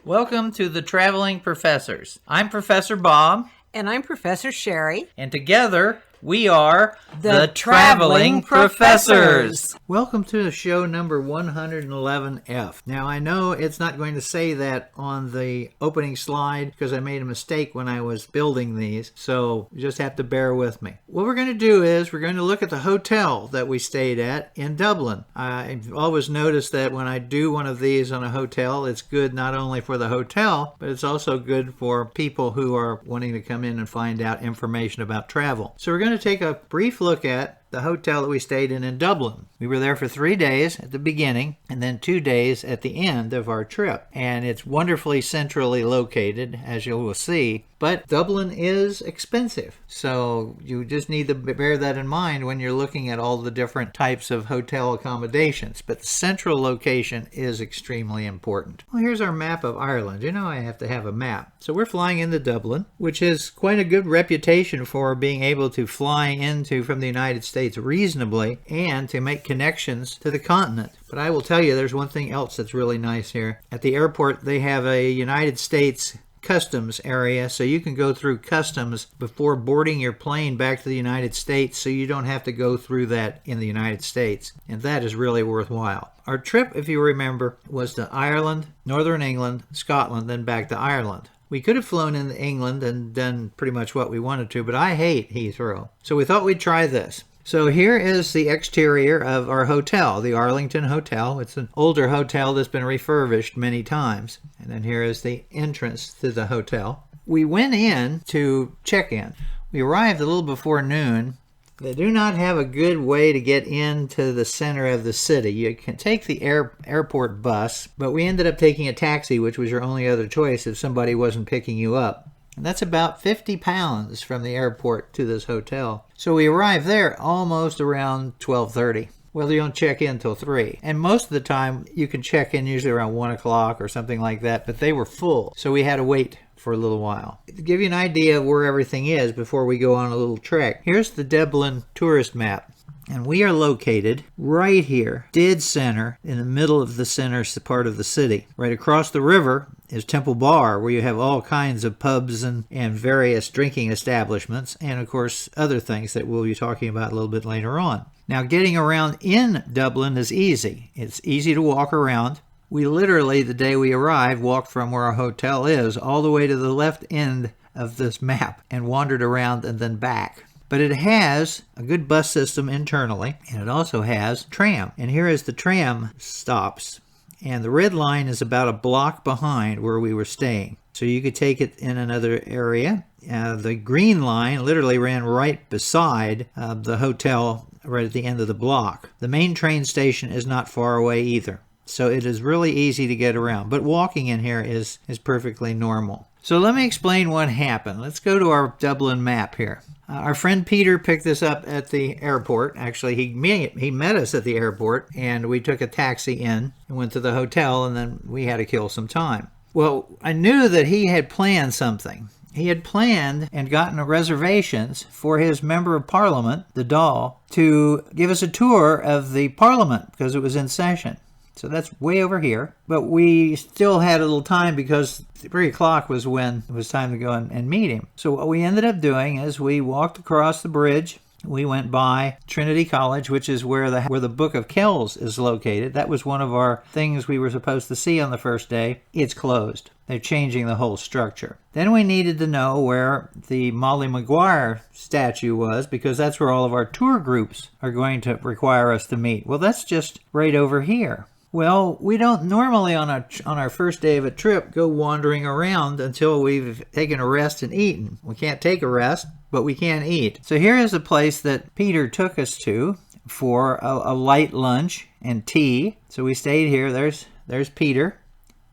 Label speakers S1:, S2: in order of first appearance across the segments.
S1: Welcome to the Traveling Professors. I'm Professor Bob.
S2: And I'm Professor Sheri.
S1: And together we are
S2: the Traveling Professors.
S1: Welcome to show number 111F. Now, I know it's not going to say that on the opening slide because I made a mistake when I was building these, so you just have to bear with me. What we're going to do is we're going to look at the hotel that we stayed at in Dublin. I've always noticed that when I do one of these on a hotel, it's good not only for the hotel, but it's also good for people who are wanting to come in and find out information about travel. So we're going to take a brief look at the hotel that we stayed in Dublin. We were there for 3 days at the beginning and then 2 days at the end of our trip. And it's wonderfully centrally located, as you will see. But Dublin is expensive. So you just need to bear that in mind when you're looking at all the different types of hotel accommodations. But the central location is extremely important. Well, here's our map of Ireland. You know I have to have a map. So we're flying into Dublin, which has quite a good reputation for being able to fly into from the United States reasonably and to make connections to the continent. But I will tell you, there's one thing else that's really nice here. At the airport, they have a United States customs area, so you can go through customs before boarding your plane back to the United States, so you don't have to go through that in the United States. And that is really worthwhile. Our trip, if you remember, was to Ireland, Northern England, Scotland, then back to Ireland. We could have flown into England and done pretty much what we wanted to, but I hate Heathrow. So we thought we'd try this. So here is the exterior of our hotel, the Arlington Hotel. It's an older hotel that's been refurbished many times. And then here is the entrance to the hotel. We went in to check in. We arrived a little before noon. They do not have a good way to get into the center of the city. You can take the airport bus, but we ended up taking a taxi, which was your only other choice if somebody wasn't picking you up. And that's about 50 pounds from the airport to this hotel. So we arrived there almost around 12:30. Well, you don't check in until 3. And most of the time, you can check in usually around 1 o'clock or something like that, but they were full. So we had to wait for a little while. To give you an idea of where everything is before we go on a little trek, here's the Dublin tourist map. And we are located right here, dead center, in the middle of the center part of the city. Right across the river is Temple Bar, where you have all kinds of pubs and various drinking establishments, and of course other things that we'll be talking about a little bit later on. Now, getting around in Dublin is easy. It's easy to walk around. We literally, the day we arrived, walked from where our hotel is all the way to the left end of this map and wandered around and then back. But it has a good bus system internally, and it also has tram. And here is the tram stops. And the red line is about a block behind where we were staying. So you could take it in another area. The green line literally ran right beside the hotel right at the end of the block. The main train station is not far away either. So it is really easy to get around. But walking in here is perfectly normal. So let me explain what happened. Let's go to our Dublin map here. Our friend Peter picked us up at the airport. Actually, he met us at the airport, and we took a taxi in and went to the hotel, and then we had to kill some time. Well, I knew that he had planned something. He had planned and gotten reservations for his member of parliament, the Dáil, to give us a tour of the parliament because it was in session. So that's way over here. But we still had a little time because 3 o'clock was when it was time to go and meet him. So what we ended up doing is we walked across the bridge. We went by Trinity College, which is where the Book of Kells is located. That was one of our things we were supposed to see on the first day. It's closed. They're changing the whole structure. Then we needed to know where the Molly Maguire statue was because that's where all of our tour groups are going to require us to meet. Well, that's just right over here. Well, we don't normally on our first day of a trip go wandering around until we've taken a rest and eaten. We can't take a rest, but we can eat. So here is a place that Peter took us to for a light lunch and tea. So we stayed here. There's Peter.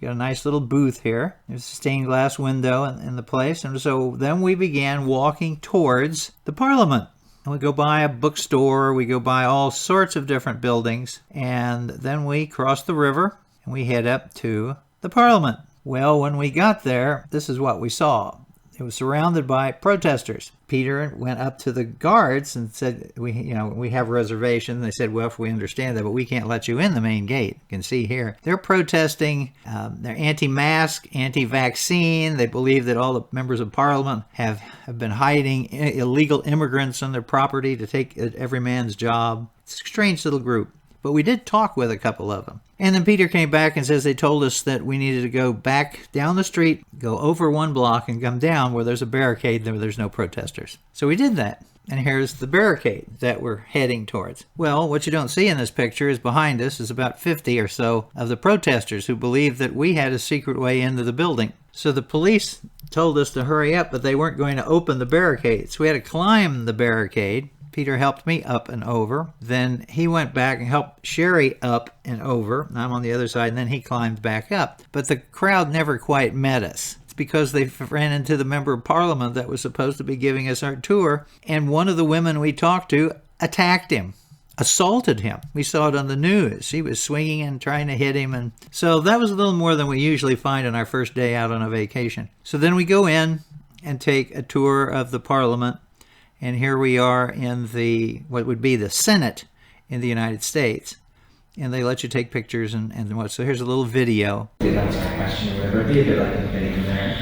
S1: Got a nice little booth here. There's a stained glass window in the place. And so then we began walking towards the Parliament. And we go by a bookstore, we go by all sorts of different buildings, and then we cross the river and we head up to the Parliament. Well, when we got there, this is what we saw. It was surrounded by protesters. Peter went up to the guards and said, we have a reservation. They said, well, if we understand that, but we can't let you in the main gate. You can see here. They're protesting. They're anti-mask, anti-vaccine. They believe that all the members of parliament have been hiding illegal immigrants on their property to take every man's job. It's a strange little group. But we did talk with a couple of them. And then Peter came back and says they told us that we needed to go back down the street, go over one block, and come down where there's a barricade where there's no protesters. So we did that. And here's the barricade that we're heading towards. Well, what you don't see in this picture is behind us is about 50 or so of the protesters who believed that we had a secret way into the building. So the police told us to hurry up, but they weren't going to open the barricade. So we had to climb the barricade. Peter helped me up and over. Then he went back and helped Sheri up and over. I'm on the other side, and then he climbed back up. But the crowd never quite met us. It's because they ran into the member of parliament that was supposed to be giving us our tour, and one of the women we talked to attacked him, assaulted him. We saw it on the news. She was swinging and trying to hit him, and so that was a little more than we usually find on our first day out on a vacation. So then we go in and take a tour of the parliament. And here we are in what would be the Senate in the United States. And they let you take pictures and what. So here's a little video.
S3: Did answer a question or whatever. It'd be a bit like a debate in there.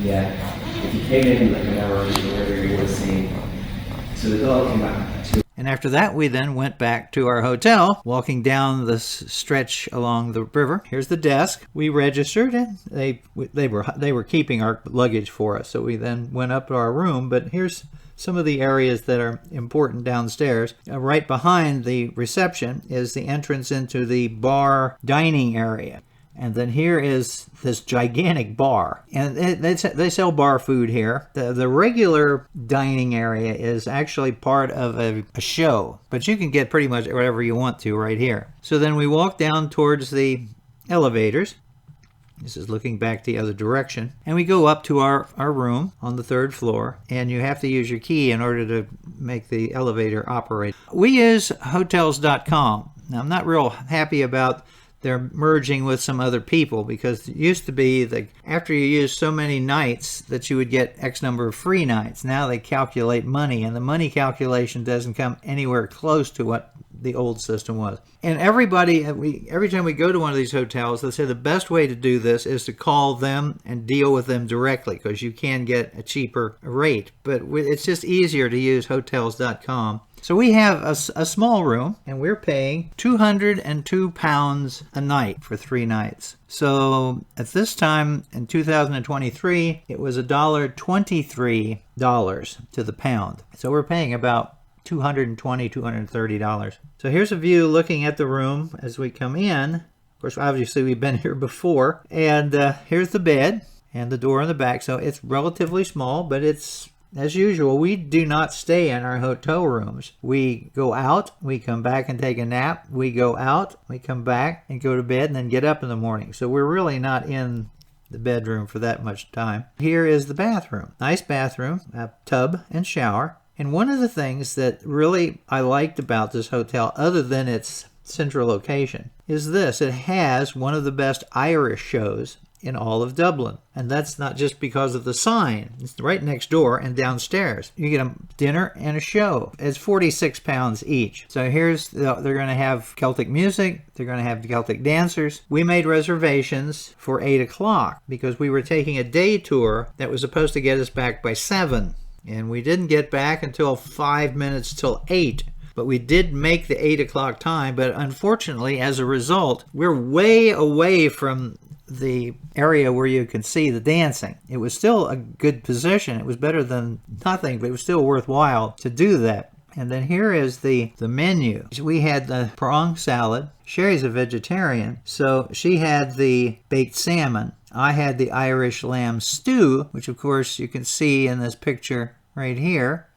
S3: Yeah. If you came in like an hour or whatever, you would have seen. So the dog came back.
S1: And after that, we then went back to our hotel, walking down the stretch along the river. Here's the desk. We registered, and they were keeping our luggage for us. So we then went up to our room. But here's some of the areas that are important downstairs. Right behind the reception is the entrance into the bar dining area. And then here is this gigantic bar. And they sell bar food here. The regular dining area is actually part of a show. But you can get pretty much whatever you want to right here. So then we walk down towards the elevators. This is looking back the other direction. And we go up to our room on the 3rd floor. And you have to use your key in order to make the elevator operate. We use Hotels.com. Now, I'm not real happy about they're merging with some other people, because it used to be that after you use so many nights that you would get X number of free nights. Now they calculate money, and the money calculation doesn't come anywhere close to what the old system was. And every time we go to one of these hotels, they say the best way to do this is to call them and deal with them directly, because you can get a cheaper rate. But it's just easier to use Hotels.com. So we have a small room, and we're paying £202 a night for 3 nights. So at this time in 2023, it was $1.23 to the pound. So we're paying about $220, $230. So here's a view looking at the room as we come in. Of course, obviously we've been here before. And here's the bed and the door in the back. So it's relatively small, but it's, as usual, we do not stay in our hotel rooms. We go out, we come back and take a nap. We go out, we come back and go to bed and then get up in the morning. So we're really not in the bedroom for that much time. Here is the bathroom. Nice bathroom, a tub and shower. And one of the things that really I liked about this hotel, other than its central location, is this. It has one of the best Irish shows in all of Dublin. And that's not just because of the sign. It's right next door and downstairs. You get a dinner and a show. It's £46 each. So they're going to have Celtic music. They're going to have Celtic dancers. We made reservations for 8 o'clock because we were taking a day tour that was supposed to get us back by 7. And we didn't get back until 5 minutes till 8. But we did make the 8 o'clock time. But unfortunately, as a result, we're way away from the area where you can see the dancing. It was still a good position. It was better than nothing, but it was still worthwhile to do that. And then here is the menu. We had the prawn salad. Sheri's a vegetarian, so she had the baked salmon. I had the Irish lamb stew, which of course you can see in this picture right here.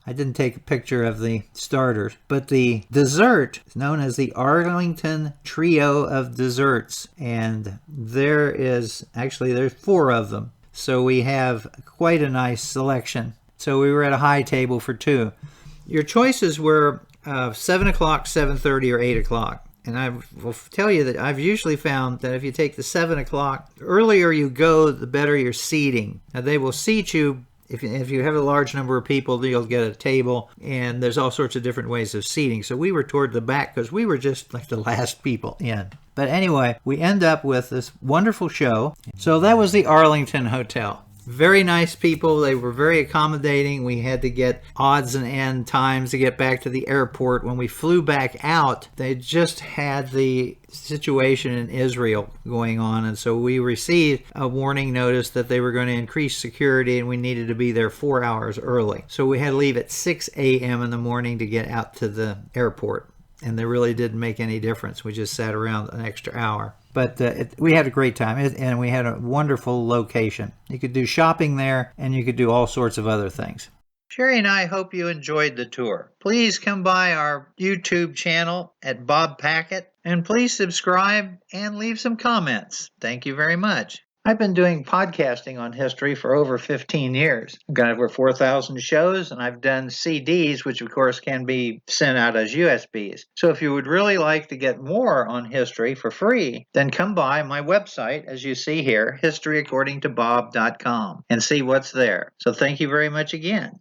S1: I didn't take a picture of the starters, but the dessert is known as the Arlington Trio of Desserts. And there's 4 of them. So we have quite a nice selection. So we were at a high table for 2. Your choices were 7 o'clock, 7:30, or 8 o'clock. And I will tell you that I've usually found that if you take the 7 o'clock, the earlier you go, the better your seating. Now, they will seat you. If you have a large number of people, you'll get a table, and there's all sorts of different ways of seating. So we were toward the back because we were just like the last people in. But anyway, we end up with this wonderful show. So that was the Arlington Hotel. Very nice people. They were very accommodating. We had to get odds and end times to get back to the airport. When we flew back out, they just had the situation in Israel going on, and so we received a warning notice that they were going to increase security and we needed to be there 4 hours early. So we had to leave at 6 a.m. in the morning to get out to the airport, and they really didn't make any difference. We just sat around an extra hour. But we had a great time, and we had a wonderful location. You could do shopping there, and you could do all sorts of other things. Sheri and I hope you enjoyed the tour. Please come by our YouTube channel at Bob Packett, and please subscribe and leave some comments. Thank you very much. I've been doing podcasting on history for over 15 years. I've got over 4,000 shows, and I've done CDs, which of course can be sent out as USBs. So if you would really like to get more on history for free, then come by my website, as you see here, historyaccordingtobob.com, and see what's there. So thank you very much again.